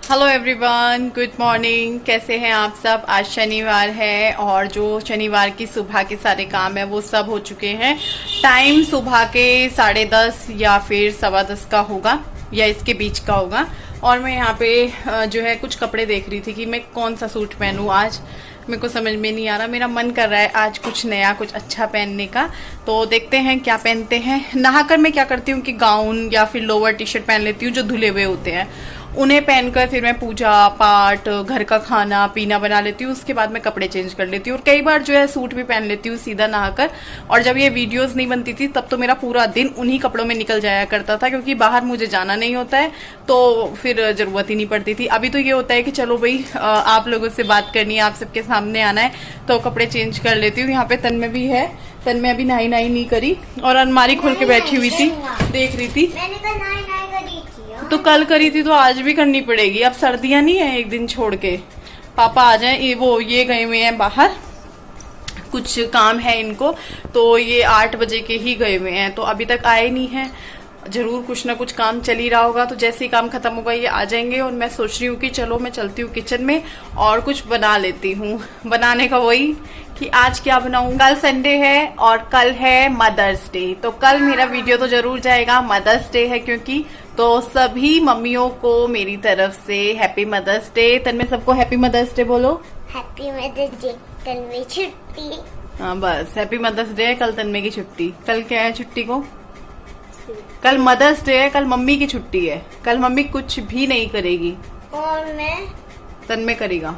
Hello everyone, good morning. कैसे हैं आप सब? आज शनिवार है और जो शनिवार की सुबह के सारे काम है वो सब हो चुके हैं। टाइम सुबह के 10:30 या फिर 10:15 का होगा या इसके बीच का होगा। और मैं यहाँ पे जो है कुछ कपड़े देख रही थी कि मैं कौन सा सूट पहनूं आज। मेरे को समझ में नहीं आ रहा, मेरा मन कर रहा है आज कुछ नया कुछ अच्छा पहनने का। तो देखते हैं क्या पहनते हैं। नहाकर मैं क्या करती हूँ कि गाउन या फिर लोअर टी शर्ट पहन लेती हूँ जो धुले हुए होते हैं, उन्हें पहनकर फिर मैं पूजा पाठ घर का खाना पीना बना लेती हूँ। उसके बाद मैं कपड़े चेंज कर लेती हूँ और कई बार जो है सूट भी पहन लेती हूँ सीधा नहाकर। और जब ये वीडियोस नहीं बनती थी तब तो मेरा पूरा दिन उन्हीं कपड़ों में निकल जाया करता था, क्योंकि बाहर मुझे जाना नहीं होता है तो फिर जरूरत ही नहीं पड़ती थी। अभी तो ये होता है कि चलो भाई आप लोगों से बात करनी है, आप सबके सामने आना है तो कपड़े चेंज कर लेती हूँ। यहाँ पे तन्मय भी है, तन्मय अभी नहाई नहीं करी और अलमारी खोल के बैठी हुई थी, देख रही थी। तो कल करी थी तो आज भी करनी पड़ेगी। अब सर्दियां नहीं है, एक दिन छोड़ के पापा आ जाए। ये गए हुए हैं बाहर, कुछ काम है इनको, तो ये 8 बजे के ही गए हुए हैं तो अभी तक आए नहीं हैं। जरूर कुछ ना कुछ काम चल ही रहा होगा, तो जैसे ही काम खत्म होगा ये आ जाएंगे। और मैं सोच रही हूँ कि चलो मैं चलती हूँ किचन में और कुछ बना लेती हूँ। बनाने का वही कि आज क्या बनाऊँ। कल संडे है और कल है मदर्स डे, तो कल मेरा वीडियो तो जरूर जाएगा। मदर्स डे है क्योंकि, तो सभी मम्मियों को मेरी तरफ से हैप्पी मदर्स डे। तन्मय सबको हैप्पी मदर्स डे बोलो। Happy Mother's Day. कल मेरी छुट्टी। हाँ बस, हैप्पी मदर्स डे है। कल तन्मय की छुट्टी। कल क्या है छुट्टी को? कल मदर्स डे है, कल मम्मी की छुट्टी है। कल मम्मी कुछ भी नहीं करेगी और मैं तन्मय करेगा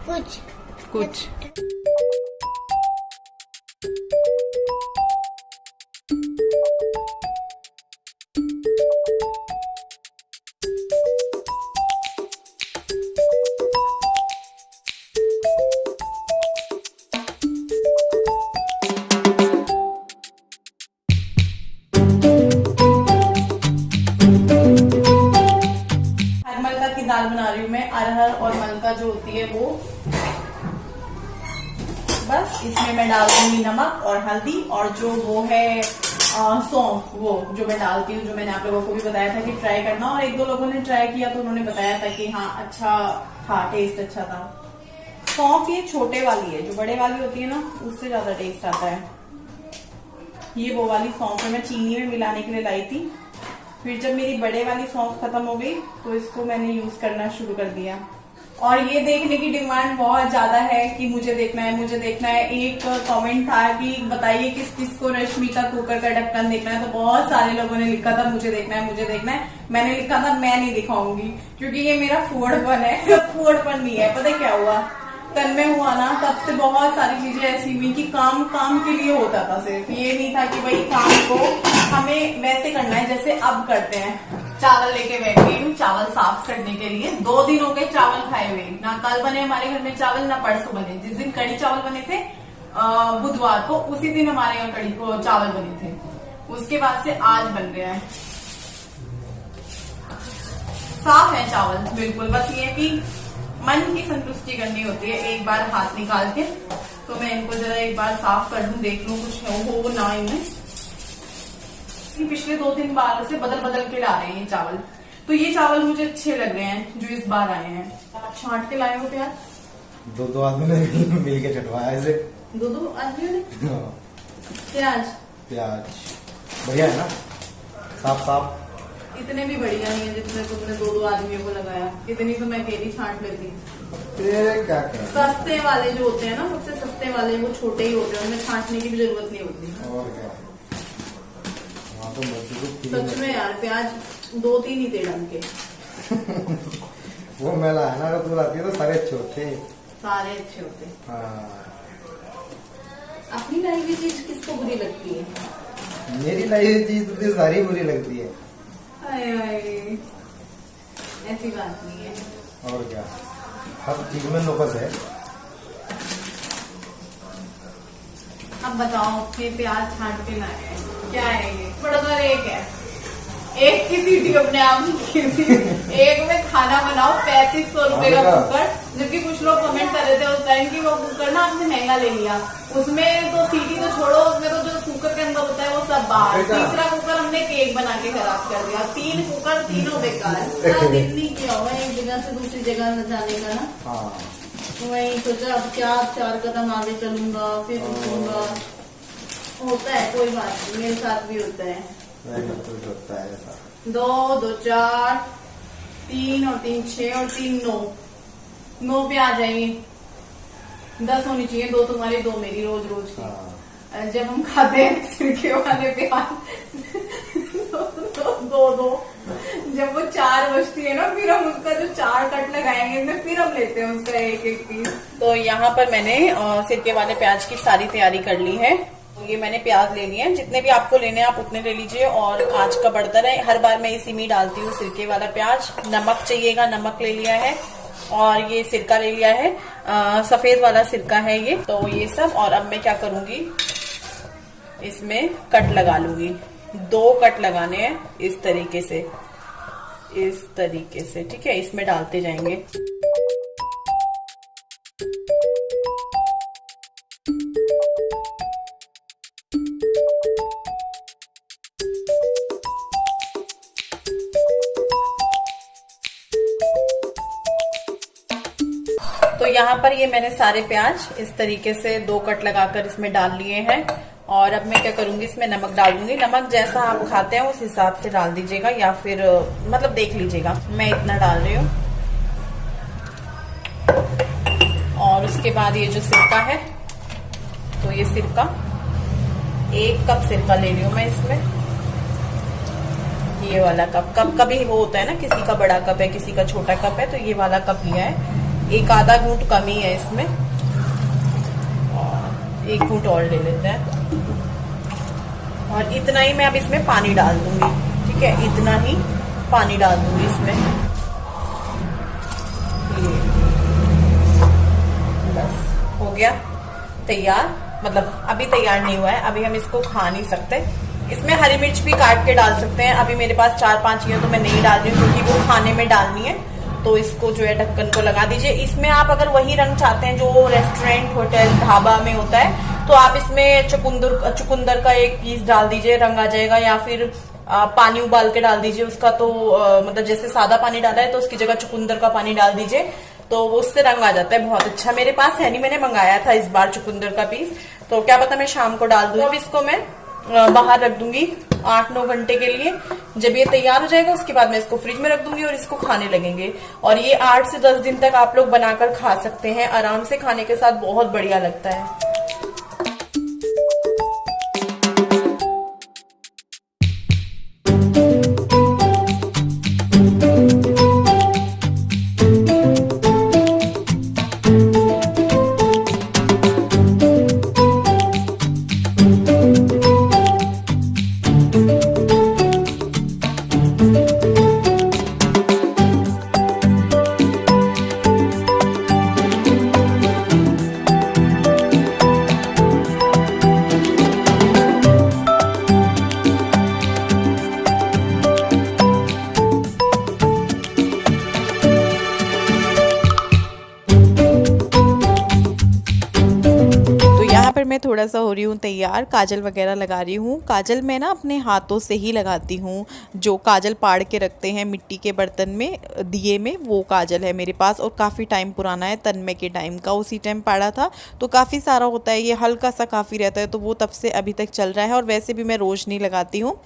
कुछ। मलका की दाल बना रही हूँ मैं। अरहर और मलका जो होती है वो, बस इसमें मैं डाल दूंगी नमक और हल्दी और जो वो है सौंफ, वो जो मैं डालती हूँ, जो मैंने आप लोगों को भी बताया था कि ट्राई करना। और एक दो लोगों ने ट्राई किया तो उन्होंने बताया था कि हाँ अच्छा था, टेस्ट अच्छा था। सौंफ ये छोटे वाली है, जो बड़े वाली होती है ना उससे ज्यादा टेस्ट आता है। ये वो वाली सौंफ है, मैं चीनी में मिलाने के लिए लाई थी। फिर जब मेरी बड़े वाली सौंफ खत्म हो गई तो इसको मैंने यूज करना शुरू कर दिया। और ये देखने की डिमांड बहुत ज्यादा है कि मुझे देखना है, मुझे देखना है। एक कमेंट था कि बताइए किस किस को रश्मि का कुकर का ढक्कन देखना है, तो बहुत सारे लोगों ने लिखा था मुझे देखना है, मुझे देखना है। मैंने लिखा था मैं नहीं दिखाऊंगी क्योंकि ये मेरा फूडपन है। फूडपन नहीं है। पता क्या हुआ, तन्मय हुआ ना तब से बहुत सारी चीजें ऐसी हुई कि काम के लिए होता था। सिर्फ ये नहीं था कि भाई काम को हमें वैसे करना है जैसे अब करते हैं। चावल लेके बैठ गई हूँ चावल साफ करने के लिए। 2 दिन हो गए चावल खाए हुए, ना कल बने हमारे घर में चावल ना परसों बने। जिस दिन कड़ी चावल बने थे बुधवार को, उसी दिन हमारे यहाँ कड़ी को चावल बने थे। उसके बाद से आज बन रहे हैं। साफ है चावल बिल्कुल, बस ये कि मन की संतुष्टि करनी होती है। एक बार हाथ निकाल के तो मैं इनको जरा एक बार साफ कर लूं, देख लूं कुछ हो ना इनमें। पिछले 2-3 बार से बदल के ला रहे हैं ये चावल, तो ये चावल मुझे अच्छे लग रहे हैं जो इस बार आए हैं। आप छांट के लाए हो प्याज? 2 आदमी ने मिल के छटवाया इसे। 2 आदमियों ने प्याज बढ़िया है ना, साफ। इतने भी बढ़िया नहीं है जितने तुमने 2 आदमियों को लगाया। इतनी तो मैं अकेली छांट लेती। क्या सस्ते वाले जो होते हैं ना, सबसे सस्ते वाले वो छोटे ही होते हैं, उनमें छांटने की भी जरूरत नहीं होती। और क्या, तो सच में यार प्याज 2-3 ही थे ढंग के। वो मेला है ना, अगर तू लाती है तो सारे अच्छे होते। सारे अच्छे होते। हाँ। अपनी लाई हुई चीज किसको बुरी लगती है? मेरी लाई हुई चीज तो सारी बुरी लगती है। ऐसी बात नहीं है। और क्या, हर चीज में नुक्स है। अब बताओ कि प्याज छांट के लाए हैं, क्या है ये? बड़ा तो एक है, एक की सीटी अपने आप की। एक में खाना बनाओ, 3500 रुपए का कुकर जबकि कुछ लोग कमेंट कर रहे थे उस टाइम कि वो कुकर ना आपने महंगा ले लिया, उसमें तो सीटी तो छोड़ो, उसमें तो जो कुकर के अंदर होता है वो सब बाहर। तीसरा कुकर हमने केक बना के खराब कर दिया, 3 कुकर तीनों बेकार। दिन नहीं किया होगा एक जगह से दूसरी जगह जाने का ना। तो वही सोचा अब क्या 4 कदम आगे चलूंगा फिर रुकूंगा। होता है, कोई बात नहीं, मेरे साथ भी होता है। होता है ऐसा। 2 2 4 3 और 3 6 और 3 9 पे आ जाएंगे। 10 होनी चाहिए, 2 तुम्हारी 2 मेरी रोज रोज की। जब हम खाते हैं सिरके वाले प्याज 2 जब वो 4 बजती है ना, फिर हम उसका जो 4 कट लगाएंगे फिर हम लेते हैं उसका एक पीस। तो यहाँ पर मैंने सिरके वाले प्याज की सारी तैयारी कर ली है। ये मैंने प्याज ले लिए हैं, जितने भी आपको लेने हैं आप उतने ले लीजिए। और कांच का बर्तन है, हर बार मैं इसी में डालती हूँ सिरके वाला प्याज। नमक चाहिएगा, नमक ले लिया है। और ये सिरका ले लिया है, सफेद वाला सिरका है ये। तो ये सब, और अब मैं क्या करूंगी, इसमें कट लगा लूंगी। 2 कट लगाने हैं इस तरीके से, ठीक है। इसमें डालते जाएंगे। तो यहाँ पर ये मैंने सारे प्याज इस तरीके से 2 कट लगाकर इसमें डाल लिए हैं। और अब मैं क्या करूंगी, इसमें नमक डाल दूंगी। नमक जैसा आप खाते हैं उस हिसाब से डाल दीजिएगा, या फिर मतलब देख लीजिएगा। मैं इतना डाल रही हूँ। और उसके बाद ये जो सिरका है, तो ये सिरका 1 कप सिरका ले रही हूँ मैं इसमें। ये वाला कप कभी वो होता है ना, किसी का बड़ा कप है किसी का छोटा कप है, तो ये वाला कप लिया है। 1 आधा घूंट कमी है इसमें, और 1 घूंट और ले लेते हैं। और इतना ही मैं अब इसमें पानी डाल दूंगी, ठीक है। इतना ही पानी डाल दूंगी इसमें। ये बस हो गया तैयार। मतलब अभी तैयार नहीं हुआ है, अभी हम इसको खा नहीं सकते। इसमें हरी मिर्च भी काट के डाल सकते हैं। अभी मेरे पास 4-5 ही है तो मैं नहीं डाल रही हूँ, क्योंकि वो खाने में डालनी है। तो इसको जो है ढक्कन को लगा दीजिए। इसमें आप अगर वही रंग चाहते हैं जो रेस्टोरेंट, होटल, ढाबा में होता है, तो आप इसमें चुकंदर का 1 पीस डाल दीजिए, रंग आ जाएगा। या फिर पानी उबाल के डाल दीजिए उसका, तो मतलब जैसे सादा पानी डाला है तो उसकी जगह चुकंदर का पानी डाल दीजिए, तो वो उससे रंग आ जाता है बहुत अच्छा। मेरे पास है नहीं, मैंने मंगाया था इस बार चुकंदर का पीस, तो क्या पता मैं शाम को डाल दूं। अब इसको मैं बाहर रख दूंगी 8-9 घंटे के लिए। जब ये तैयार हो जाएगा उसके बाद मैं इसको फ्रिज में रख दूंगी और इसको खाने लगेंगे। और ये 8 से 10 दिन तक आप लोग बनाकर खा सकते हैं आराम से, खाने के साथ बहुत बढ़िया लगता है। मैं थोड़ा सा हो रही हूँ तैयार, काजल वगैरह लगा रही हूँ। काजल मैं ना अपने हाथों से ही लगाती हूँ, जो काजल पाड़ के रखते हैं मिट्टी के बर्तन में, दिए में, वो काजल है मेरे पास। और काफ़ी टाइम पुराना है, तन्मय के टाइम का, उसी टाइम पाड़ा था, तो काफ़ी सारा होता है। ये हल्का सा काफ़ी रहता है, तो वो तब से अभी तक चल रहा है। और वैसे भी मैं रोज़ नहीं लगाती हूँ।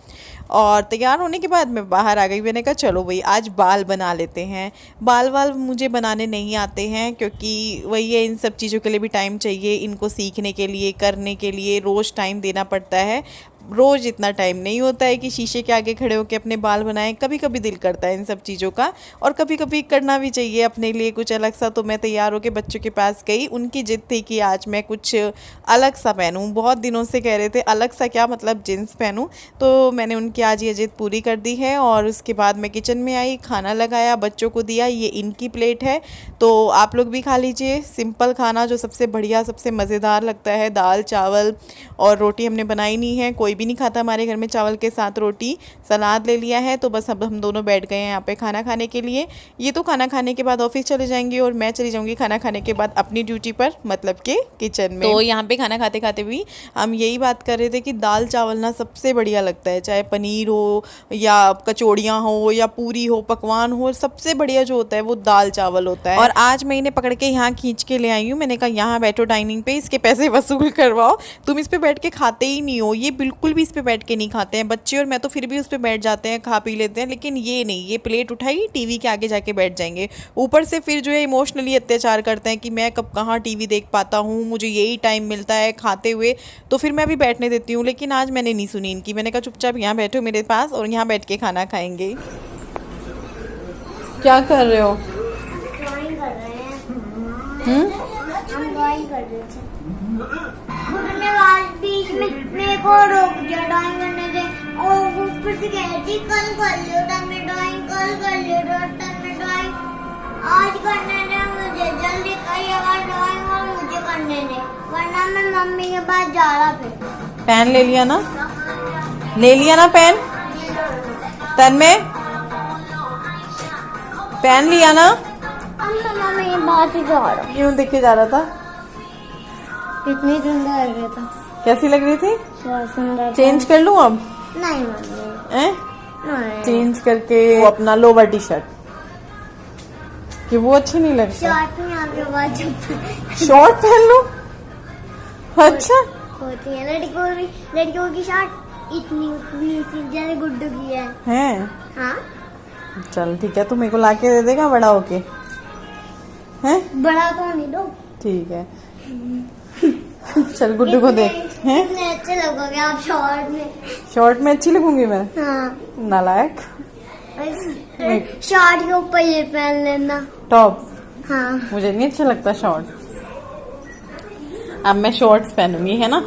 और तैयार होने के बाद मैं बाहर आ गई। मैंने कहा चलो भाई आज बाल बना लेते हैं। बाल मुझे बनाने नहीं आते हैं, क्योंकि वही है, इन सब चीज़ों के लिए भी टाइम चाहिए, इनको सीखने के लिए, करने के लिए रोज़ टाइम देना पड़ता है। रोज़ इतना टाइम नहीं होता है कि शीशे के आगे खड़े होकर अपने बाल बनाएं। कभी कभी दिल करता है इन सब चीज़ों का, और कभी कभी करना भी चाहिए अपने लिए कुछ अलग सा। तो मैं तैयार होकर बच्चों के पास गई। उनकी जिद थी कि आज मैं कुछ अलग सा पहनूं। बहुत दिनों से कह रहे थे अलग सा क्या, मतलब जींस पहनूं। तो मैंने उनकी आज ये जिद पूरी कर दी है। और उसके बाद मैं किचन में आई, खाना लगाया, बच्चों को दिया। ये इनकी प्लेट है, तो आप लोग भी खा लीजिए। सिंपल खाना जो सबसे बढ़िया, सबसे मज़ेदार लगता है। दाल चावल और रोटी हमने बनाई नहीं है, कोई कोई भी नहीं खाता हमारे घर में चावल के साथ रोटी, सलाद ले लिया है। तो बस अब हम दोनों बैठ गए हैं यहाँ पे खाना खाने के लिए। ये तो खाना खाने के बाद ऑफिस चले जाएंगे और मैं चली जाऊँगी खाना खाने के बाद अपनी ड्यूटी पर, मतलब कि किचन में। तो यहाँ पे खाना खाते खाते भी हम यही बात कर रहे थे कि दाल चावल ना सबसे बढ़िया लगता है, चाहे पनीर हो या कचौड़ियाँ हो या पूरी हो, पकवान हो, सबसे बढ़िया जो होता है वो दाल चावल होता है। और आज मैं इन्हें पकड़ के यहाँ खींच के ले आई हूँ। मैंने कहा यहाँ बैठो डाइनिंग पे, इसके पैसे वसूल करवाओ, तुम इस पे बैठ के खाते ही नहीं हो। ये बिल्कुल भी इस पे बैठ के नहीं खाते हैं बच्चे, और मैं तो फिर भी उस पे बैठ जाते हैं, खा पी लेते हैं, लेकिन ये नहीं, ये प्लेट उठाई टीवी के आगे जाके बैठ जाएंगे। ऊपर से फिर जो है इमोशनली अत्याचार करते हैं कि मैं कब कहाँ टीवी देख पाता हूँ, मुझे यही टाइम मिलता है खाते हुए, तो फिर मैं भी बैठने देती हूँ। लेकिन आज मैंने नहीं सुनी इनकी, मैंने कहा चुपचाप यहाँ बैठो मेरे पास और यहाँ बैठ के खाना खाएंगे। क्या कर रहे हो? ड्राइंग कर रहे हैं। हम ड्राइंग कर रहे थे। घुटने वाले बीच में मेरे को रोक दिया ड्राइंग करने से, और ऊपर से कह रही कल कर लियो टाइम में ड्राइंग, कल कर लियो टाइम में ड्राइंग, आज करने दे मुझे, जल्दी करिए आवाज ड्राइंग और मुझे करने दे, वरना मैं मम्मी के पास जा रहा। फिर पेन ले लिया ना, ले लिया ना पेन, तन में पेन लिया ना। मम्मी ये बात ही जा रहा, क्यों देख के जा रहा था? इतनी सुंदर लग रहा था। कैसी लग रही थी? बहुत सुंदर। चेंज कर लूं अब? नहीं मम्मी, हैं? नहीं। चेंज करके वो अपना लोवर टी शर्ट, कि वो अच्छी नहीं लगती। शॉर्ट में आपके पास शॉर्ट पहन लूं? अच्छा होती है लड़कियों की शॉर्ट इतनी उतनी सी जैसे गुड्डू की है। हैं? हाँ चल ठीक है, तू मेरे को लाके दे देगा बड़ा होके? हैं? बड़ा तो नहीं दो। ठीक है चल गुड्डू को देख। हैं? कितने अच्छे लगोगे आप शॉर्ट में। शॉर्ट में अच्छी लगूंगी मैं? हाँ नालायक। शॉर्ट के ऊपर ये पहन लेना टॉप। हाँ मुझे नहीं अच्छा लगता शॉर्ट। अब मैं शॉर्ट्स पहनूंगी, है ना?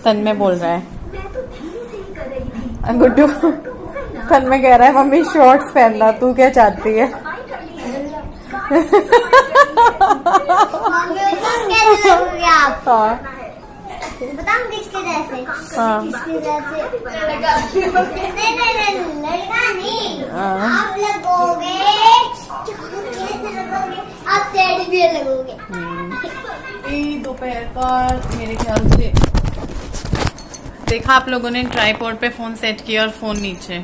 तन में बोल रहा है गुड्डू, तन में कह रहा है मम्मी शॉर्ट्स पहनना, तू क्या चाहती है? मम्मी कैसे लगोगे आप? हाँ बताऊँ किसके जैसे? हाँ किसके जैसे? नहीं लड़का नहीं, हाँ। आप लगोगे, कैसे लगोगे आप? टेडी बियर लगोगे। दोपहर का मेरे ख्याल से देखा आप लोगों ने, ट्राइपॉड पे फोन सेट किया और फोन नीचे।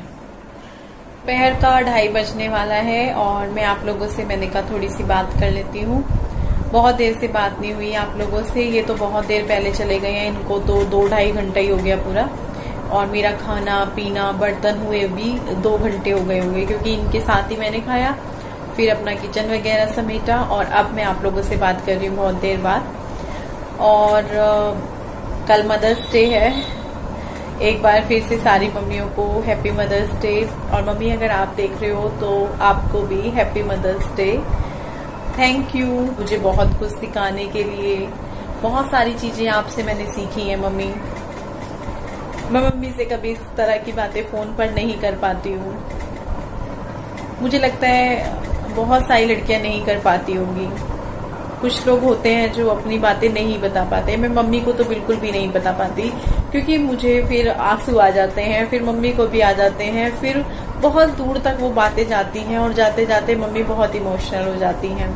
दोपहर का 2:30 बजने वाला है और मैं आप लोगों से, मैंने कहा थोड़ी सी बात कर लेती हूँ। बहुत देर से बात नहीं हुई आप लोगों से, ये तो बहुत देर पहले चले गए हैं, इनको तो 2-2.5 घंटा ही हो गया पूरा, और मेरा खाना पीना बर्तन हुए भी 2 घंटे हो गए होंगे, क्योंकि इनके साथ ही मैंने खाया, फिर अपना किचन वगैरह समेटा, और अब मैं आप लोगों से बात कर रही हूँ बहुत देर बाद। और कल मदर्स डे है, एक बार फिर से सारी मम्मियों को हैप्पी मदर्स डे। और मम्मी अगर आप देख रहे हो तो आपको भी happy Mother's Day. Thank you मुझे बहुत कुछ सिखाने के लिए, बहुत सारी चीजें आपसे मैंने सीखी हैं मम्मी। मैं मम्मी से कभी इस तरह की बातें फोन पर नहीं कर पाती हूँ, मुझे लगता है बहुत सारी लड़कियां नहीं कर पाती होंगी। कुछ लोग होते हैं जो अपनी बातें नहीं बता पाते, मैं मम्मी को तो बिल्कुल भी नहीं बता पाती, क्योंकि मुझे फिर आंसू आ जाते हैं, फिर मम्मी को भी आ जाते हैं, फिर बहुत दूर तक वो बातें जाती हैं, और जाते जाते मम्मी बहुत इमोशनल हो जाती हैं,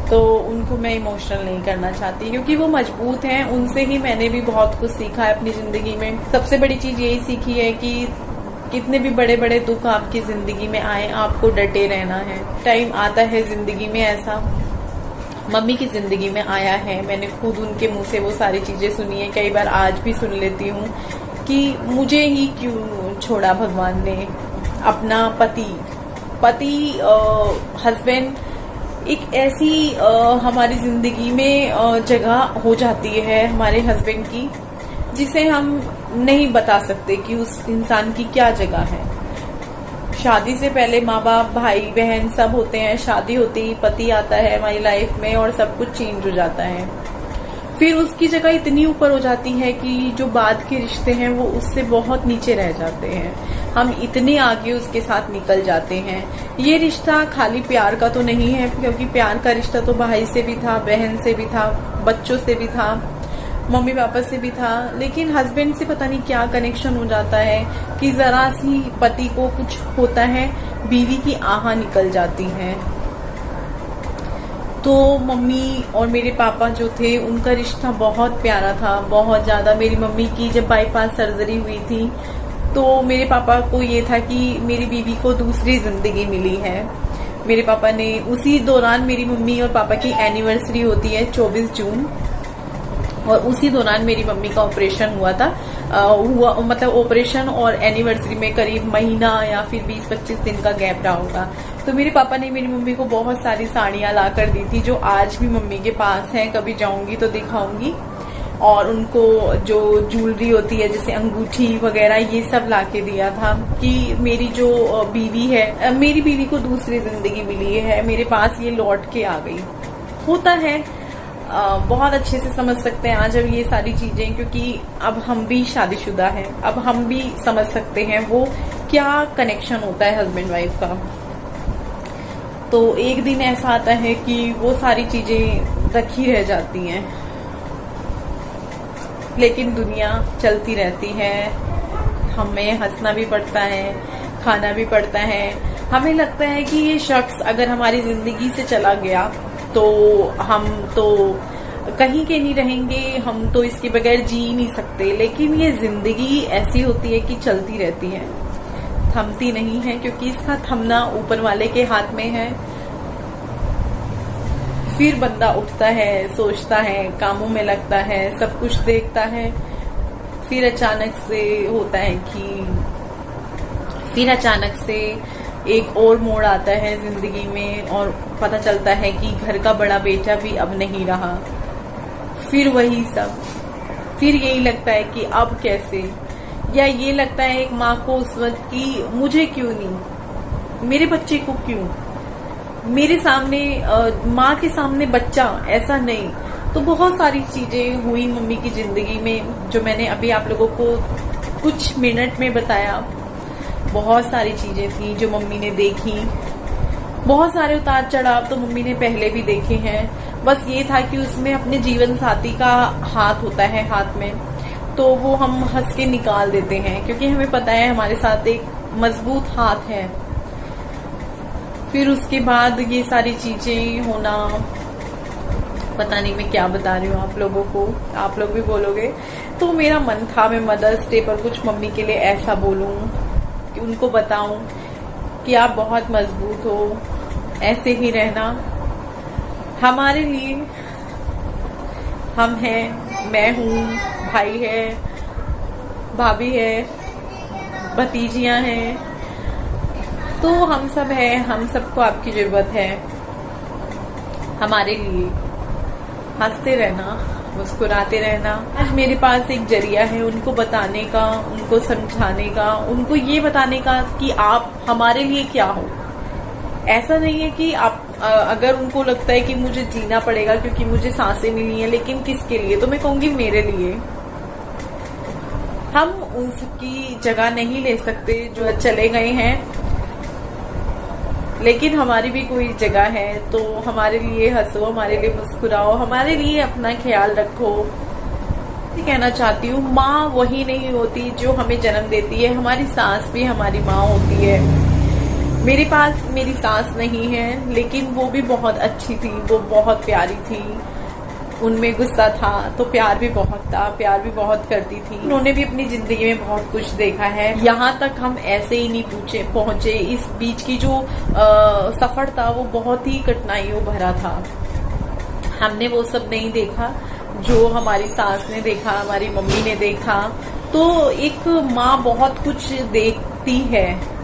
तो उनको मैं इमोशनल नहीं करना चाहती, क्योंकि वो मजबूत हैं। उनसे ही मैंने भी बहुत कुछ सीखा है अपनी जिंदगी में। सबसे बड़ी चीज यही सीखी है कि कितने भी बड़े बड़े दुख आपकी जिंदगी में आए, आपको डटे रहना है। टाइम आता है जिंदगी में ऐसा, मम्मी की जिंदगी में आया है, मैंने खुद उनके मुंह से वो सारी चीजें सुनी है, कई बार आज भी सुन लेती हूँ कि मुझे ही क्यों छोड़ा भगवान ने। अपना पति हस्बैंड एक ऐसी हमारी जिंदगी में जगह हो जाती है हमारे हस्बैंड की, जिसे हम नहीं बता सकते कि उस इंसान की क्या जगह है। शादी से पहले माँ बाप भाई बहन सब होते हैं, शादी होती ही पति आता है हमारी लाइफ में और सब कुछ चेंज हो जाता है। फिर उसकी जगह इतनी ऊपर हो जाती है कि जो बाद के रिश्ते हैं वो उससे बहुत नीचे रह जाते हैं, हम इतने आगे उसके साथ निकल जाते हैं। ये रिश्ता खाली प्यार का तो नहीं है, क्योंकि प्यार का रिश्ता तो भाई से भी था, बहन से भी था, बच्चों से भी था, मम्मी पापा से भी था, लेकिन हस्बैंड से पता नहीं क्या कनेक्शन हो जाता है कि जरा सी पति को कुछ होता है, बीवी की आह निकल जाती है। तो मम्मी और मेरे पापा जो थे उनका रिश्ता बहुत प्यारा था, बहुत ज़्यादा। मेरी मम्मी की जब बाईपास सर्जरी हुई थी तो मेरे पापा को ये था कि मेरी बीवी को दूसरी जिंदगी मिली है। मेरे पापा ने उसी दौरान, मेरी मम्मी और पापा की एनिवर्सरी होती है 24 जून, और उसी दौरान मेरी मम्मी का ऑपरेशन हुआ था। मतलब ऑपरेशन और एनिवर्सरी में करीब महीना या फिर 20-25 दिन का गैप रहा होगा। तो मेरे पापा ने मेरी मम्मी को बहुत सारी साड़ियाँ ला कर दी थी, जो आज भी मम्मी के पास हैं, कभी जाऊंगी तो दिखाऊंगी। और उनको जो ज्वेलरी होती है जैसे अंगूठी वगैरह, ये सब ला के दिया था कि मेरी जो बीवी है, मेरी बीवी को दूसरी जिंदगी मिली है, मेरे पास ये लौट के आ गई। होता है, बहुत अच्छे से समझ सकते हैं आज अब ये सारी चीजें, क्योंकि अब हम भी शादीशुदा हैं, अब हम भी समझ सकते हैं वो क्या कनेक्शन होता है हस्बैंड वाइफ का। तो एक दिन ऐसा आता है कि वो सारी चीजें रखी रह जाती हैं, लेकिन दुनिया चलती रहती है, हमें हंसना भी पड़ता है, खाना भी पड़ता है। हमें लगता है कि ये शख्स अगर हमारी जिंदगी से चला गया तो हम तो कहीं के नहीं रहेंगे, हम तो इसके बगैर जी ही नहीं सकते। लेकिन ये जिंदगी ऐसी होती है कि चलती रहती है, थमती नहीं है, क्योंकि इसका थमना ऊपर वाले के हाथ में है। फिर बंदा उठता है, सोचता है, कामों में लगता है, सब कुछ देखता है। फिर अचानक से होता है कि फिर अचानक से एक और मोड़ आता है जिंदगी में, और पता चलता है कि घर का बड़ा बेटा भी अब नहीं रहा। फिर वही सब, फिर यही लगता है कि अब कैसे, या ये लगता है एक माँ को उस वक्त कि मुझे क्यों नहीं, मेरे बच्चे को क्यों, मेरे सामने माँ के सामने बच्चा, ऐसा नहीं। तो बहुत सारी चीजें हुई मम्मी की जिंदगी में, जो मैंने अभी आप लोगों को कुछ मिनट में बताया। बहुत सारी चीजें थी जो मम्मी ने देखी, बहुत सारे उतार चढ़ाव तो मम्मी ने पहले भी देखे हैं। बस ये था कि उसमें अपने जीवन साथी का हाथ होता है हाथ में, तो वो हम हंस के निकाल देते हैं, क्योंकि हमें पता है हमारे साथ एक मजबूत हाथ है। फिर उसके बाद ये सारी चीजें होना, पता नहीं मैं क्या बता रही हूँ आप लोगों को, आप लोग भी बोलोगे। तो मेरा मन था मैं मदर्स डे पर कुछ मम्मी के लिए ऐसा बोलूं कि उनको बताऊं कि आप बहुत मजबूत हो, ऐसे ही रहना। हमारे लिए हम हैं, मैं हूँ, भाई है, भाभी है, भतीजियां हैं, तो हम सब हैं, हम सबको आपकी जरूरत है। हमारे लिए हंसते रहना, मुस्कुराते रहना। आज मेरे पास एक जरिया है उनको बताने का, उनको समझाने का, उनको ये बताने का कि आप हमारे लिए क्या हो। ऐसा नहीं है कि आप अगर उनको लगता है कि मुझे जीना पड़ेगा क्योंकि मुझे सांसें मिली हैं, लेकिन किसके लिए, तो मैं कहूंगी मेरे लिए। हम उन सबकी जगह नहीं ले सकते जो चले गए हैं, लेकिन हमारी भी कोई जगह है। तो हमारे लिए हंसो, हमारे लिए मुस्कुराओ, हमारे लिए अपना ख्याल रखो। कहना चाहती हूँ, माँ वही नहीं होती जो हमें जन्म देती है, हमारी सास भी हमारी माँ होती है। मेरे पास मेरी सास नहीं है, लेकिन वो भी बहुत अच्छी थी, वो बहुत प्यारी थी। उनमें गुस्सा था तो प्यार भी बहुत था, प्यार भी बहुत करती थी। उन्होंने भी अपनी जिंदगी में बहुत कुछ देखा है। यहाँ तक हम ऐसे ही नहीं पहुंचे। इस बीच की जो सफर था वो बहुत ही कठिनाइयों भरा था। हमने वो सब नहीं देखा जो हमारी सास ने देखा, हमारी मम्मी ने देखा। तो एक माँ बहुत कुछ देखती है।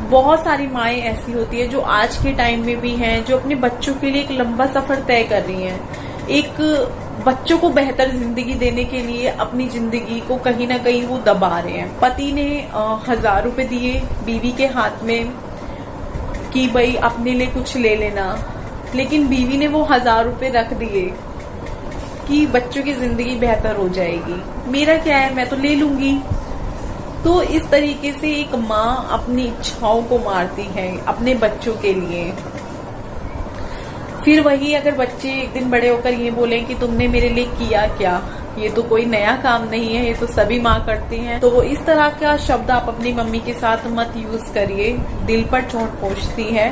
बहुत सारी माएँ ऐसी होती है जो आज के टाइम में भी हैं, जो अपने बच्चों के लिए एक लंबा सफर तय कर रही हैं। एक बच्चों को बेहतर जिंदगी देने के लिए अपनी जिंदगी को कहीं ना कहीं वो दबा रहे हैं। पति ने 1000 रुपए दिए बीवी के हाथ में कि भाई अपने लिए कुछ ले लेना, लेकिन बीवी ने वो 1000 रुपए रख दिए कि बच्चों की जिंदगी बेहतर हो जाएगी, मेरा क्या है, मैं तो ले लूंगी। तो इस तरीके से एक माँ अपनी इच्छाओं को मारती है अपने बच्चों के लिए। फिर वही अगर बच्चे एक दिन बड़े होकर ये बोलें कि तुमने मेरे लिए किया क्या, ये तो कोई नया काम नहीं है, ये तो सभी माँ करती हैं, तो वो इस तरह का शब्द आप अपनी मम्मी के साथ मत यूज करिए। दिल पर चोट पहुंचती है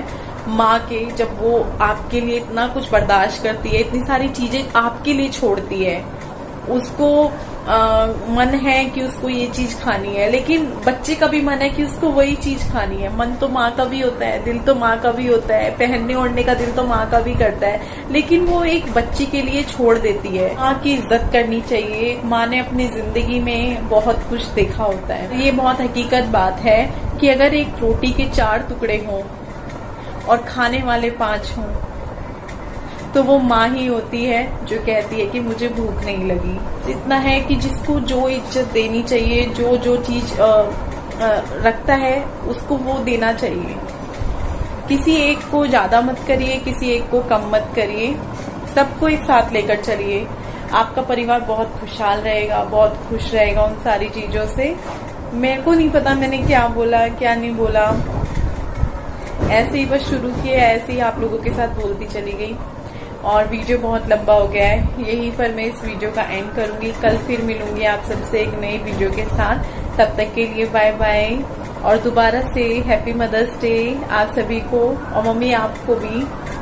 माँ के, जब वो आपके लिए इतना कुछ बर्दाश्त करती है, इतनी सारी चीजें आपके लिए छोड़ती है। उसको मन है कि उसको ये चीज खानी है, लेकिन बच्चे का भी मन है कि उसको वही चीज खानी है। मन तो माँ का भी होता है, दिल तो माँ का भी होता है, पहनने ओढ़ने का दिल तो माँ का भी करता है, लेकिन वो एक बच्चे के लिए छोड़ देती है। माँ की इज्जत करनी चाहिए। माँ ने अपनी जिंदगी में बहुत कुछ देखा होता है। ये बहुत हकीकत बात है कि अगर एक रोटी के 4 टुकड़े हों और खाने वाले 5 हों, तो वो माँ ही होती है जो कहती है कि मुझे भूख नहीं लगी। इतना है कि जिसको जो इज्जत देनी चाहिए, जो जो चीज रखता है उसको वो देना चाहिए। किसी एक को ज्यादा मत करिए, किसी एक को कम मत करिए, सबको एक साथ लेकर चलिए। आपका परिवार बहुत खुशहाल रहेगा, बहुत खुश रहेगा उन सारी चीजों से। मेरे को नहीं पता मैंने क्या बोला क्या नहीं बोला, ऐसे ही बस शुरू किया, ऐसे ही आप लोगों के साथ बोलती चली गई और वीडियो बहुत लंबा हो गया है। यहीं पर मैं इस वीडियो का एंड करूंगी। कल फिर मिलूंगी आप सबसे एक नई वीडियो के साथ। तब तक के लिए बाय बाय और दोबारा से हैप्पी मदर्स डे आप सभी को, और मम्मी आपको भी।